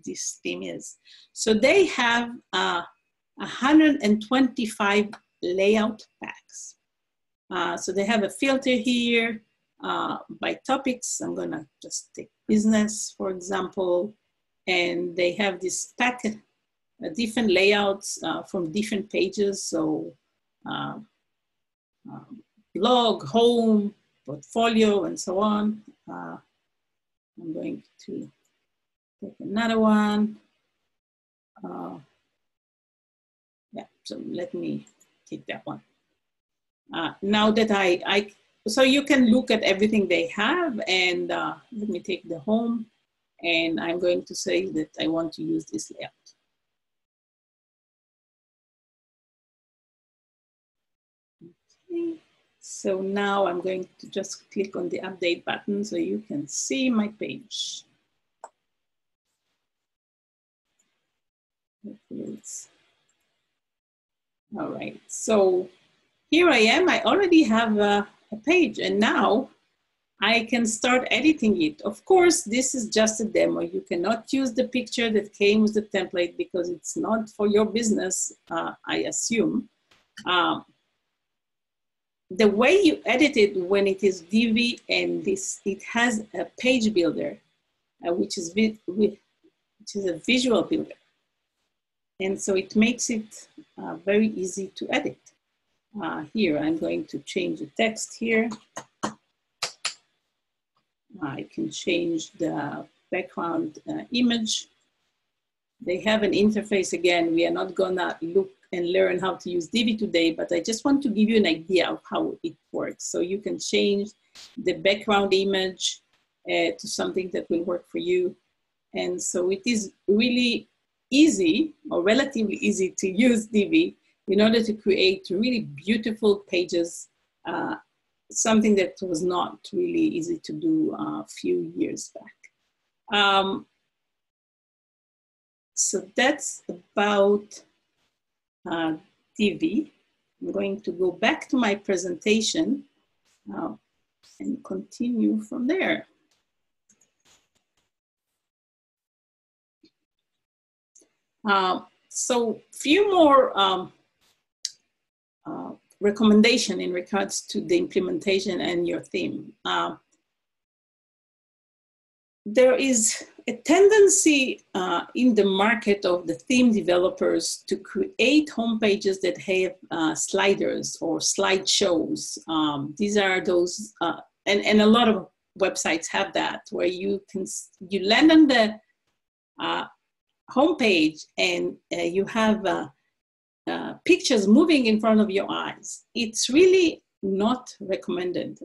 this theme is. So they have 125 layout packs. So they have a filter here by topics. I'm gonna just take business, for example, and they have this packet, different layouts from different pages. So blog, home, portfolio, and so on. I'm going to take another one. Yeah, so let me take that one. Now that so you can look at everything they have, and let me take the home, and I'm going to say that I want to use this layout. Okay. So now I'm going to just click on the update button so you can see my page. All right, so here I am. I already have a page, and now I can start editing it. Of course, this is just a demo. You cannot use the picture that came with the template because it's not for your business, I assume. The way you edit it when it is Divi and it has a page builder, which is a visual builder. And so it makes it very easy to edit. Here, I'm going to change the text here. I can change the background image. They have an interface. Again, we are not gonna look and learn how to use Divi today, but I just want to give you an idea of how it works. So you can change the background image to something that will work for you. And so it is really easy, or relatively easy, to use Divi in order to create really beautiful pages, something that was not really easy to do a few years back. So that's about Divi. I'm going to go back to my presentation and continue from there. So few more recommendation in regards to the implementation and your theme. There is a tendency in the market of the theme developers to create homepages that have sliders or slideshows. These are those, and a lot of websites have that, where you land on the homepage and you have pictures moving in front of your eyes. It's really not recommended.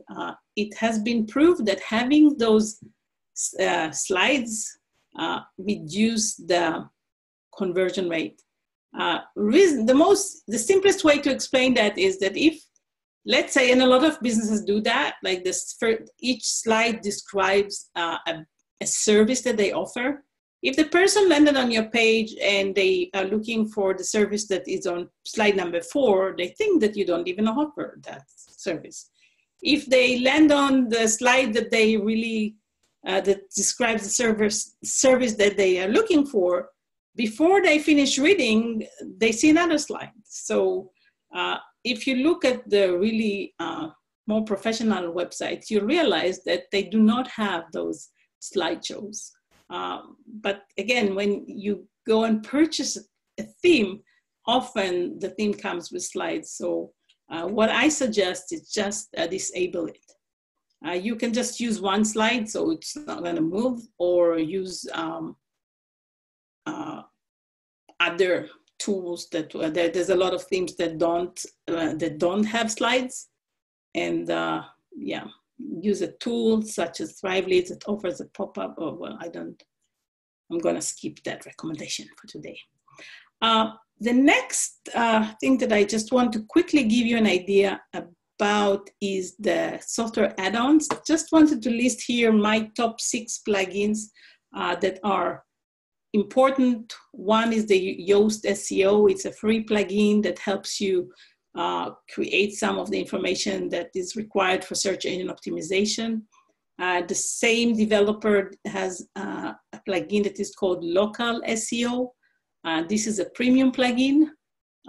It has been proved that having those slides reduce the conversion rate. The simplest way to explain that is that if, let's say, and a lot of businesses do that, like this, each slide describes a service that they offer. If the person landed on your page and they are looking for the service that is on slide number 4, they think that you don't even offer that service. If they land on the slide that they really that describes the service that they are looking for, before they finish reading, they see another slide. So if you look at the really more professional websites, you realize that they do not have those slideshows. But again, when you go and purchase a theme, often the theme comes with slides. So what I suggest is just disable it. You can just use one slide, so it's not going to move, or use other tools that there's a lot of themes that don't have slides, and yeah, use a tool such as Thrively that offers a pop-up. Oh well, I'm going to skip that recommendation for today. The next thing that I just want to quickly give you an idea about is the software add-ons. Just wanted to list here my top 6 plugins that are important. One is the Yoast SEO. It's a free plugin that helps you create some of the information that is required for search engine optimization. The same developer has a plugin that is called Local SEO. This is a premium plugin,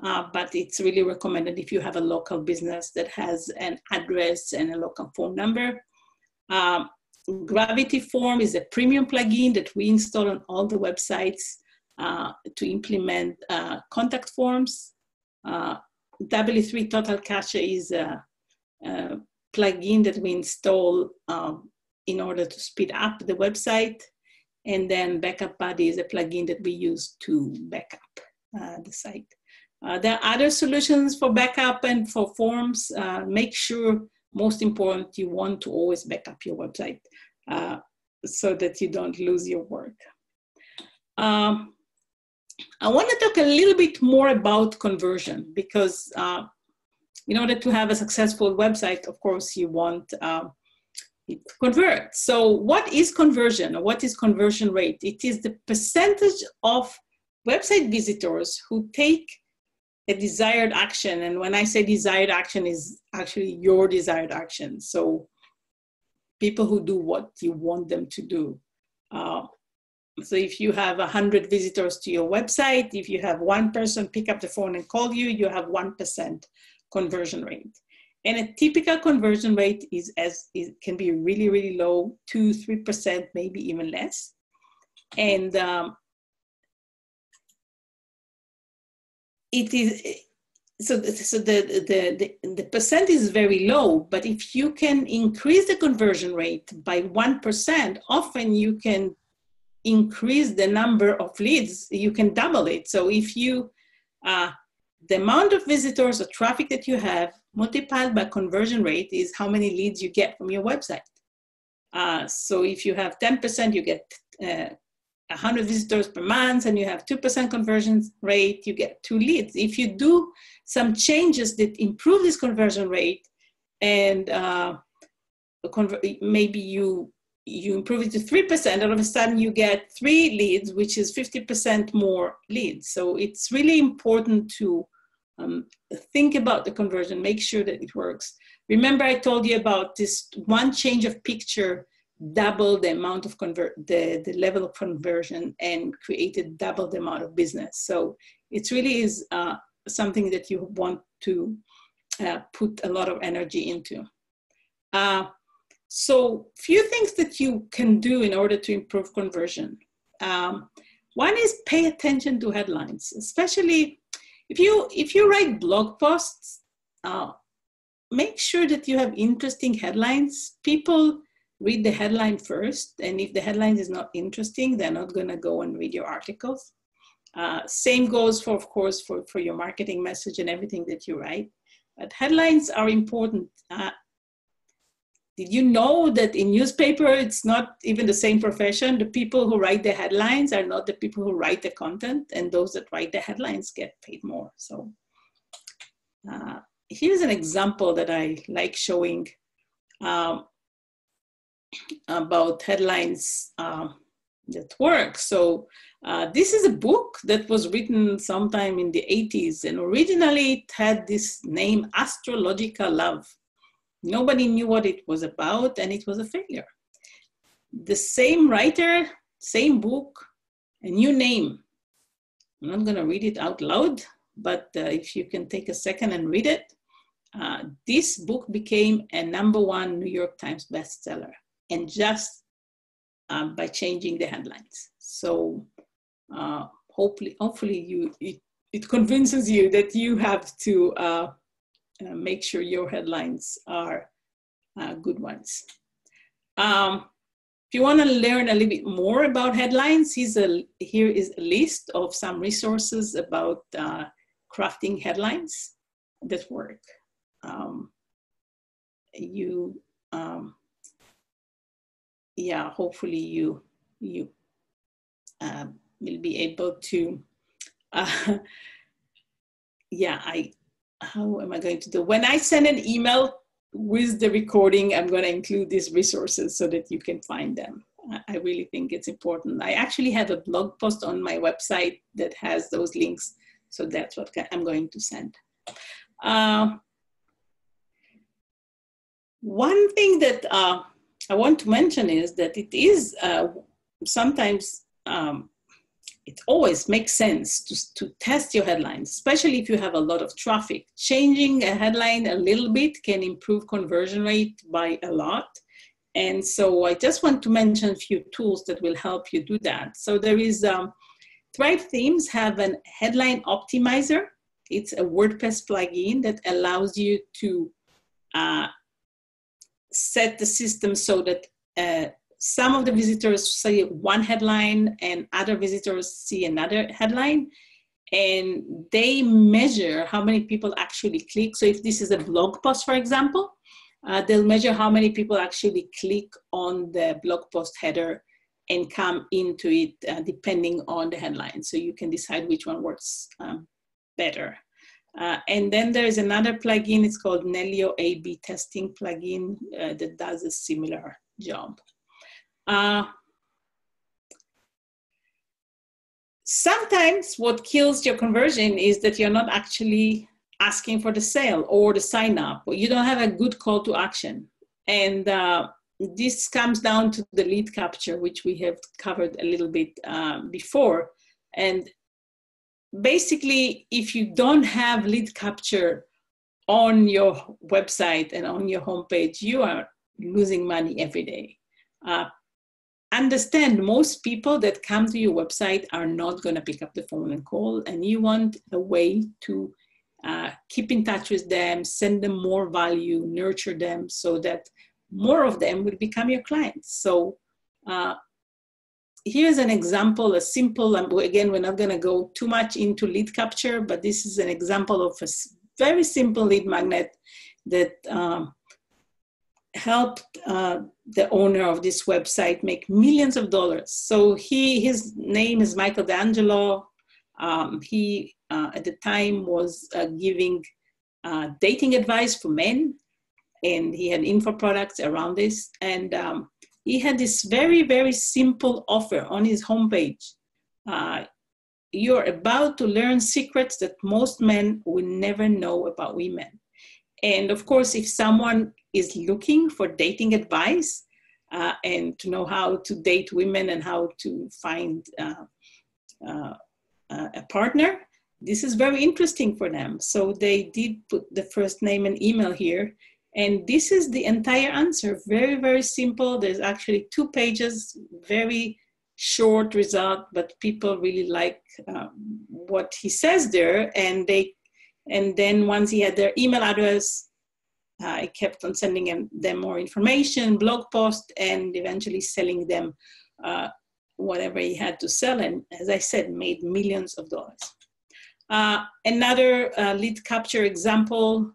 but it's really recommended if you have a local business that has an address and a local phone number. Gravity Form is a premium plugin that we install on all the websites to implement contact forms. W3 Total Cache is a plugin that we install in order to speed up the website. And then Backup Buddy is a plugin that we use to back up the site. There are other solutions for backup and for forms. Make sure, most important, you want to always back up your website so that you don't lose your work. I want to talk a little bit more about conversion, because in order to have a successful website, of course, you want it to convert. So what is conversion, or what is conversion rate? It is the percentage of website visitors who take a desired action. And when I say desired action, is actually your desired action. So people who do what you want them to do. So if you have 100 visitors to your website, if you have one person pick up the phone and call you, you have 1% conversion rate. And a typical conversion rate it can be really, really low, 2-3%, maybe even less. And it is so the percent is very low. But if you can increase the conversion rate by 1%, often you can increase the number of leads. You can double it. So if you the amount of visitors or traffic that you have multiplied by conversion rate is how many leads you get from your website. So if you have 10%, you get 100 visitors per month, and you have 2% conversion rate, you get 2 leads. If you do some changes that improve this conversion rate, and maybe you improve it to 3%, all of a sudden you get 3 leads, which is 50% more leads. So it's really important to think about the conversion, make sure that it works. Remember I told you about this one change of picture double the amount of the level of conversion, and created double the amount of business. So it really is something that you want to put a lot of energy into. So few things that you can do in order to improve conversion. One is pay attention to headlines, especially if you write blog posts. Make sure that you have interesting headlines. People read the headline first, and if the headline is not interesting, they're not going to go and read your articles. Same goes for, of course, for your marketing message and everything that you write. But headlines are important. Did you know that in newspaper, it's not even the same profession? The people who write the headlines are not the people who write the content, and those that write the headlines get paid more. So here's an example that I like showing about headlines that work. So this is a book that was written sometime in the 80s, and originally it had this name, Astrological Love. Nobody knew what it was about, and it was a failure. The same writer, same book, a new name. I'm not going to read it out loud, but if you can take a second and read it. This book became a #1 New York Times bestseller, and just by changing the headlines. So hopefully it convinces you that you have to make sure your headlines are good ones. If you want to learn a little bit more about headlines, here is a list of some resources about crafting headlines that work. Hopefully you will be able to, how am I going to do? When I send an email with the recording, I'm going to include these resources so that you can find them. I really think it's important. I actually have a blog post on my website that has those links, so that's what I'm going to send. One thing that I want to mention is that it is sometimes, it always makes sense to test your headlines, especially if you have a lot of traffic. Changing a headline a little bit can improve conversion rate by a lot. And so I just want to mention a few tools that will help you do that. So there is, Thrive Themes have an headline optimizer. It's a WordPress plugin that allows you to set the system so that some of the visitors see one headline and other visitors see another headline, and they measure how many people actually click. So if this is a blog post, for example, they'll measure how many people actually click on the blog post header and come into it depending on the headline. So you can decide which one works better. And then there is another plugin, it's called Nelio A/B testing plugin that does a similar job. Sometimes what kills your conversion is that you're not actually asking for the sale or the sign up, or you don't have a good call to action. And this comes down to the lead capture, which we have covered a little bit before. And basically, if you don't have lead capture on your website and on your homepage, you are losing money every day. Understand, most people that come to your website are not going to pick up the phone and call, and you want a way to keep in touch with them, send them more value, nurture them so that more of them will become your clients. So here's an example, a simple, again, we're not going to go too much into lead capture, but this is an example of a very simple lead magnet that helped the owner of this website make millions of dollars. So his name is Michael D'Angelo. He at the time was giving dating advice for men, and he had info products around this. And he had this very, very simple offer on his homepage. You're about to learn secrets that most men will never know about women. And of course, if someone is looking for dating advice and to know how to date women and how to find a partner, this is very interesting for them. So they did put the first name and email here. And this is the entire answer. Very, very simple. There's actually 2 pages, very short result, but people really like what he says there. And then once he had their email address, I kept on sending them more information, blog post, and eventually selling them whatever he had to sell. And as I said, made millions of dollars. Another lead capture example,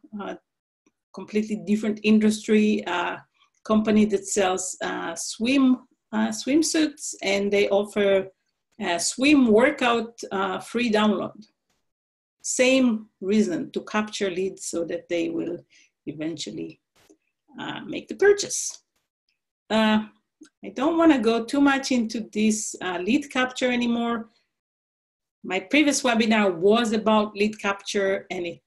completely different industry, company that sells swimsuits, and they offer swim workout free download. Same reason, to capture leads so that they will eventually make the purchase. I don't want to go too much into this lead capture anymore. My previous webinar was about lead capture, and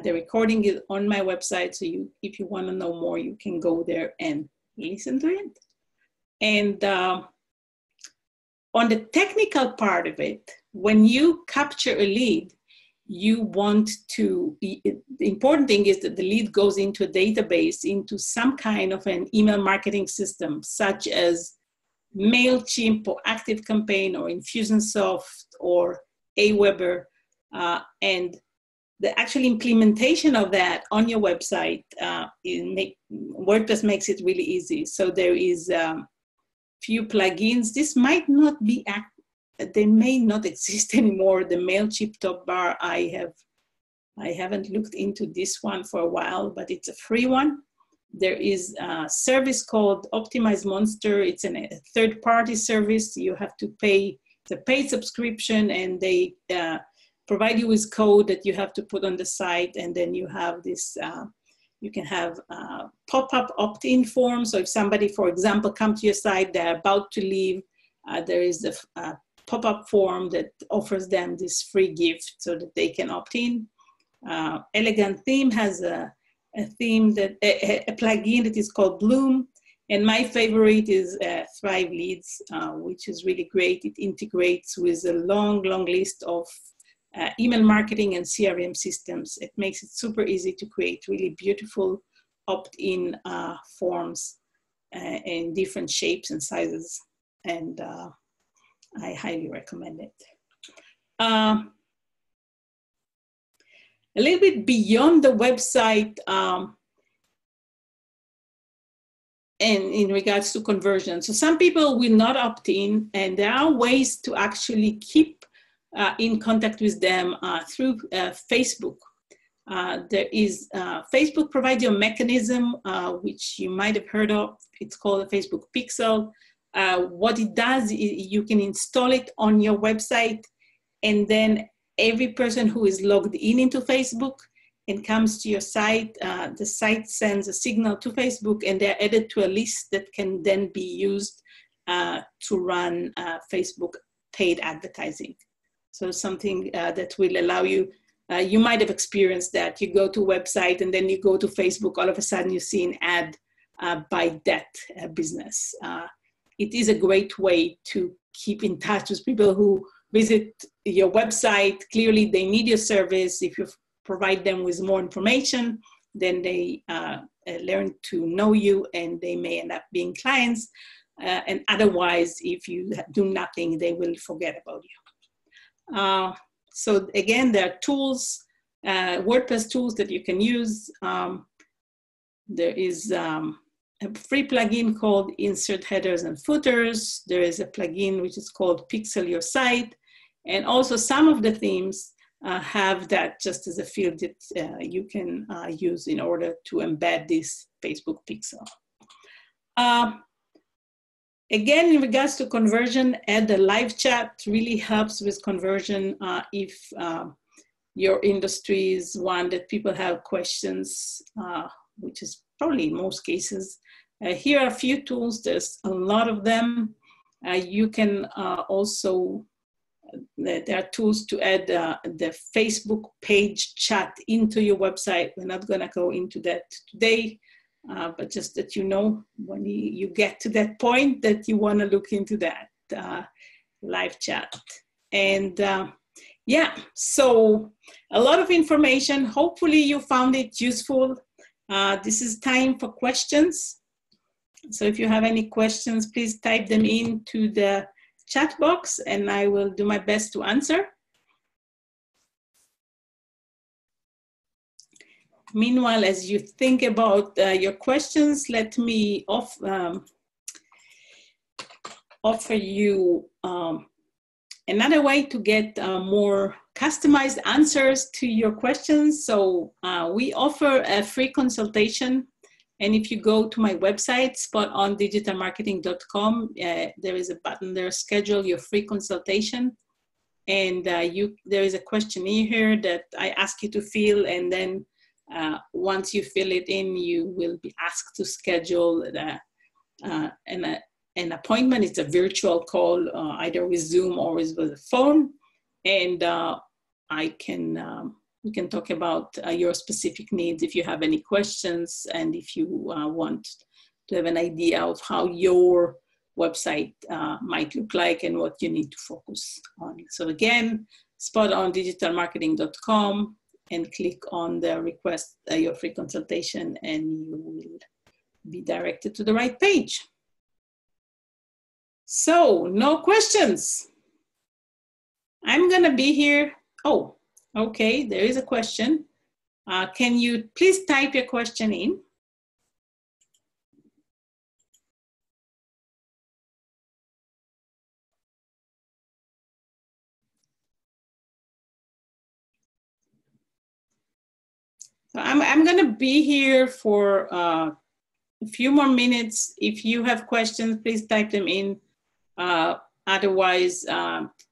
the recording is on my website. So if you want to know more, you can go there and listen to it. And On the technical part of it, when you capture a lead, you want to, the important thing is that the lead goes into a database, into some kind of an email marketing system, such as MailChimp or ActiveCampaign or Infusionsoft or Aweber, and the actual implementation of that on your website, WordPress makes it really easy. So there is few plugins. This might not be, they may not exist anymore. The MailChimp top bar, I haven't looked into this one for a while, but it's a free one. There is a service called Optimize Monster. It's a third-party service. You have to pay, it's a paid subscription, and they provide you with code that you have to put on the site, and then you have this, you can have pop-up opt-in forms. So if somebody, for example, come to your site, they're about to leave, there is a pop-up form that offers them this free gift so that they can opt in. Elegant Theme has a theme that, a plugin that is called Bloom. And my favorite is Thrive Leads, which is really great. It integrates with a long, long list of email marketing and CRM systems. It makes it super easy to create really beautiful opt-in forms in different shapes and sizes. And I highly recommend it. A little bit beyond the website, and in regards to conversion. So some people will not opt in, and there are ways to actually keep in contact with them through Facebook. There is, Facebook provides you a mechanism which you might have heard of. It's called a Facebook Pixel. What it does is you can install it on your website, and then every person who is logged in into Facebook and comes to your site, the site sends a signal to Facebook, and they're added to a list that can then be used to run Facebook paid advertising. So something that will allow you, you might have experienced that. You go to a website and then you go to Facebook, all of a sudden you see an ad by that business. It is a great way to keep in touch with people who visit your website. Clearly they need your service. If you provide them with more information, then they learn to know you, and they may end up being clients. And otherwise, if you do nothing, they will forget about you. So again, there are tools, WordPress tools that you can use. There is a free plugin called Insert Headers and Footers. There is a plugin which is called Pixel Your Site. And also some of the themes have that just as a field that you can use in order to embed this Facebook Pixel. Again, in regards to conversion, add the live chat really helps with conversion if your industry is one that people have questions, which is probably in most cases. Here are a few tools. There's a lot of them. You can also, there are tools to add the Facebook page chat into your website. We're not gonna go into that today. But just that you know, when you get to that point that you want to look into that live chat. And yeah, so a lot of information. Hopefully you found it useful. This is time for questions. So if you have any questions, please type them into the chat box and I will do my best to answer. Meanwhile, as you think about your questions, let me offer you another way to get more customized answers to your questions. So we offer a free consultation. And if you go to my website, spotondigitalmarketing.com, there is a button there, schedule your free consultation. And there is a questionnaire here that I ask you to fill, and then once you fill it in, you will be asked to schedule an appointment. It's a virtual call, either with Zoom or with a phone. And we can talk about your specific needs if you have any questions, and if you want to have an idea of how your website might look like and what you need to focus on. So again, spotondigitalmarketing.com, and click on the request your free consultation, and you will be directed to the right page. So no questions. I'm gonna be here. Oh, okay, there is a question. Can you please type your question in? So I'm going to be here for a few more minutes. If you have questions, please type them in. Otherwise,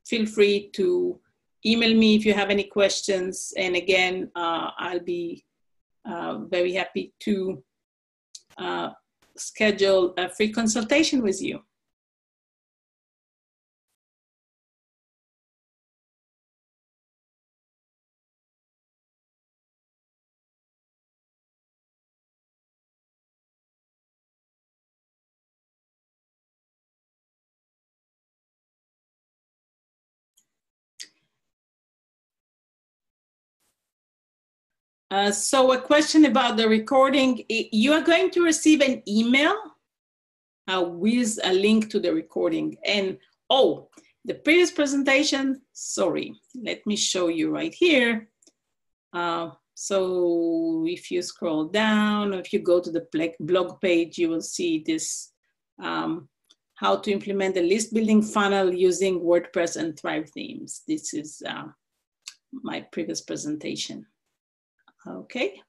feel free to email me if you have any questions. And again, I'll be very happy to schedule a free consultation with you. So a question about the recording. You are going to receive an email with a link to the recording. And oh, the previous presentation, sorry, let me show you right here. So if you scroll down, or if you go to the blog page, you will see this, how to implement a list building funnel using WordPress and Thrive themes. This is my previous presentation. Okay.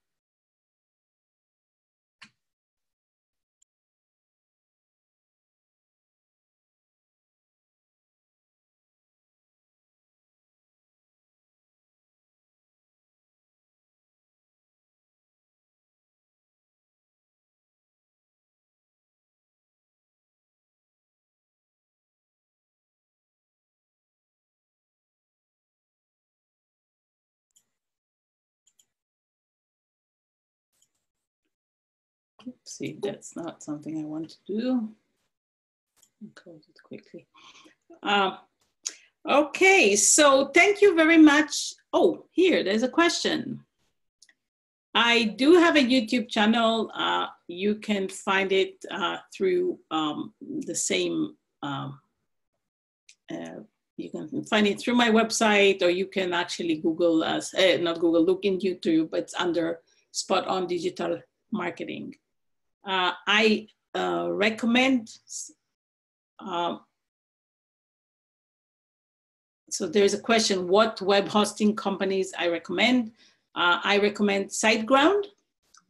See, that's not something I want to do. I'll close it quickly. Okay, so thank you very much. Oh, here, there's a question. I do have a YouTube channel. You can find it through the same, you can find it through my website, or you can actually Google us, not Google, look in YouTube, but it's under Spot On Digital Marketing. I recommend, so there's a question, what web hosting companies I recommend. I recommend SiteGround.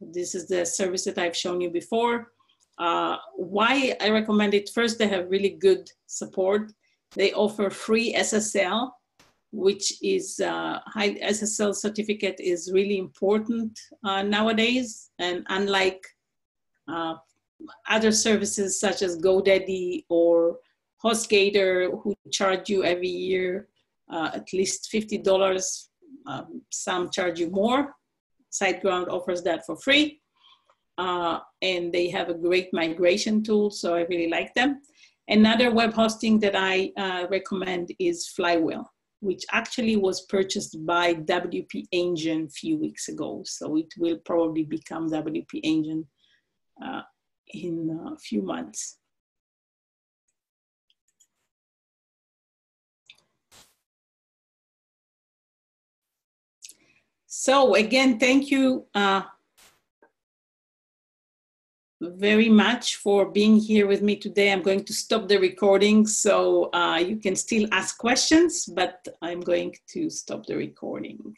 This is the service that I've shown you before. Why I recommend it? First, they have really good support. They offer free SSL, which is high SSL certificate is really important nowadays. And unlike other services such as GoDaddy or HostGator, who charge you every year at least $50, some charge you more. SiteGround offers that for free. And they have a great migration tool, so I really like them. Another web hosting that I recommend is Flywheel, which actually was purchased by WP Engine a few weeks ago. So it will probably become WP Engine in a few months. So again, thank you very much for being here with me today. I'm going to stop the recording, so you can still ask questions, but I'm going to stop the recording.